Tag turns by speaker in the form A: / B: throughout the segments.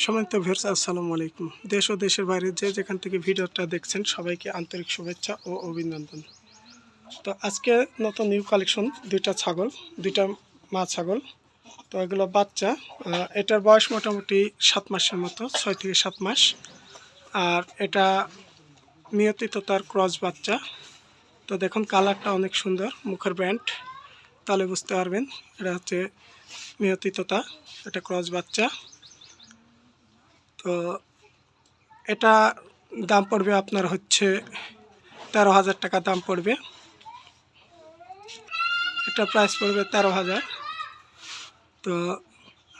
A: সম্মানিত ভিউয়ার্স, আসসালামু আলাইকুম। দেশ ও দেশের বাইরে যে যেখান থেকে ভিডিওটা দেখছেন সবাইকে আন্তরিক শুভেচ্ছা ও অভিনন্দন। তো আজকে নতুন নিউ কালেকশন, দুইটা ছাগল, দুইটা মা ছাগল। তো এগুলো বাচ্চা, এটার বয়স মোটামুটি 7 মাসের মতো, 6 থেকে 7 মাস। আর এটা নিয়তিত তার ক্রস বাচ্চা। তো দেখুন কালারটা অনেক সুন্দর, মুখের ব্যান্ড, তাহলে বুঝতে পারবেন এটা হচ্ছে নিয়তিততা, এটা ক্রস বাচ্চা। তো এটা দাম পড়বে আপনার হচ্ছে 13,000 টাকা দাম পড়বে। এটা প্রাইস পড়বে 13,000। তো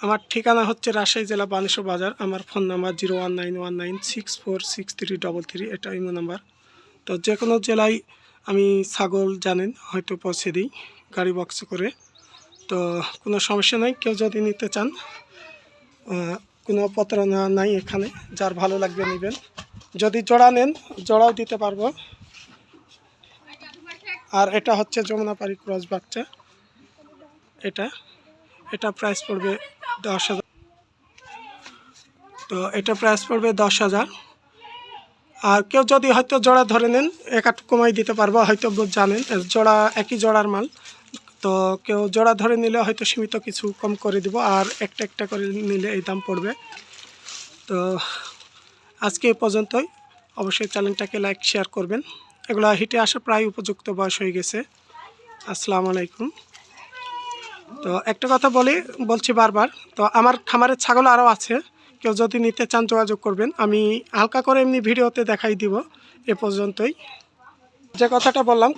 A: আমার ঠিকানা হচ্ছে রাজশাহী জেলা বানেশ্বর বাজার। আমার ফোন নাম্বার 01919646333, এটা ইমো নাম্বার। তো যে কোনো জেলায় আমি ছাগল জানেন হয়তো পৌঁছে দিই গাড়ি বক্সে করে। তো কোনো সমস্যা নাই, কেউ যদি নিতে চান কোনো প্রতারণা নাই এখানে, যার ভালো লাগবে নেবেন। যদি জোড়া নেন জোড়াও দিতে পারবো। আর এটা হচ্ছে যমুনাপাড়ি ক্রস বাচ্চা। এটা প্রাইস পড়বে 10,000। তো এটা প্রাইস পড়বে 10,000। আর কেউ যদি হয়তো জোড়া ধরে নেন এক আধ কমাই দিতে পারবো, হয়তো জানেন জোড়া একই জোড়ার মাল। তো কেউ জোড়া ধরে নিলে হয়তো সীমিত কিছু কম করে দিব, আর একটা একটা করে নিলে এই দাম পড়বে। তো আজকে এই পর্যন্তই। অবশ্যই চ্যানেলটাকে লাইক শেয়ার করবেন। এগুলো হিটে আসা প্রায় উপযুক্ত বয়স হয়ে গেছে। আসসালামু আলাইকুম। তো একটা কথা বলছি বারবার, তো আমার খামারের ছাগল আরও আছে, কেউ যদি নিতে চান যোগাযোগ করবেন। আমি হালকা করে এমনি ভিডিওতে দেখাই দিব। এ পর্যন্তই। যে কথাটা বললাম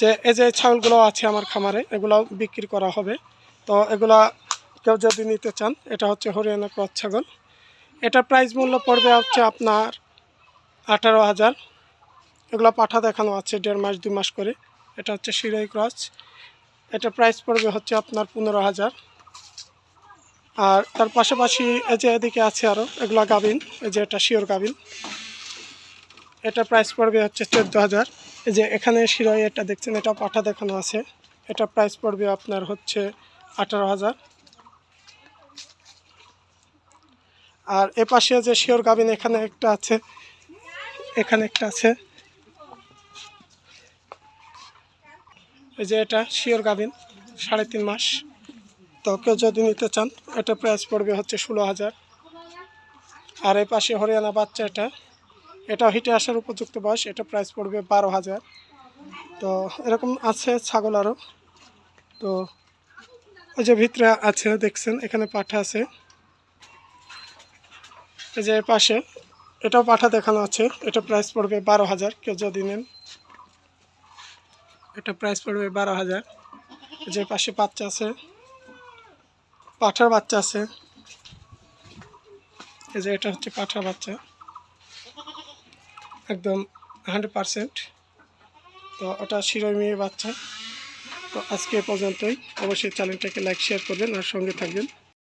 A: যে এই যে ছাগলগুলো আছে আমার খামারে, এগুলো বিক্রি করা হবে। তো এগুলা কেউ যদি নিতে চান, এটা হচ্ছে হরিয়ানা ক্রস ছাগল। এটার প্রাইস মূল্য পড়বে হচ্ছে আপনার 18,000। এগুলো পাঠা দেখানো আছে 1.5 মাস 2 মাস করে। এটা হচ্ছে শিরোই ক্রস। এটা প্রাইস পড়বে হচ্ছে আপনার 15,000। আর তার পাশাপাশি এই যে এদিকে আছে আরও, এগুলো গাভিন, এই যে এটা শিওর গাভিন। এটা প্রাইস পড়বে হচ্ছে 14,000। এই যে এখানে শিরোই এটা দেখছেন, এটা পাঠা দেখানো আছে। এটা প্রাইস পড়বে আপনার হচ্ছে 18,000। আর এ পাশে যে শিওর গাভিন এখানে একটা আছে, এখানে একটা আছে, এই যে এটা শিওর গাভিন 3.5 মাস। তো কেউ যদি নিতে চান এটা প্রাইস পড়বে হচ্ছে 16,000। আর এই পাশে হরিয়ানা বাচ্চা, এটা হিটে আসার উপযুক্ত বয়স, এটা প্রাইস পড়বে 12,000। তো এরকম আছে ছাগল আরও। তো ওই যে ভিতরে আছে দেখছেন, এখানে পাঠা আছে। এই যে পাশে এটাও পাঠা দেখানো আছে, এটা প্রাইস পড়বে 12,000। কেউ যদি নেন এটা প্রাইস পড়বে 12,000। এই যে পাশে বাচ্চা আছে, পাঠার বাচ্চা আছে। এই যে এটা হচ্ছে পাঠার বাচ্চা, একদম 100%। তো ওটা শিরোই মেয়ে বাচ্চা। তো আজকে এ পর্যন্তই। অবশ্যই চ্যানেলটাকে লাইক শেয়ার করবেন আর সঙ্গে থাকবেন।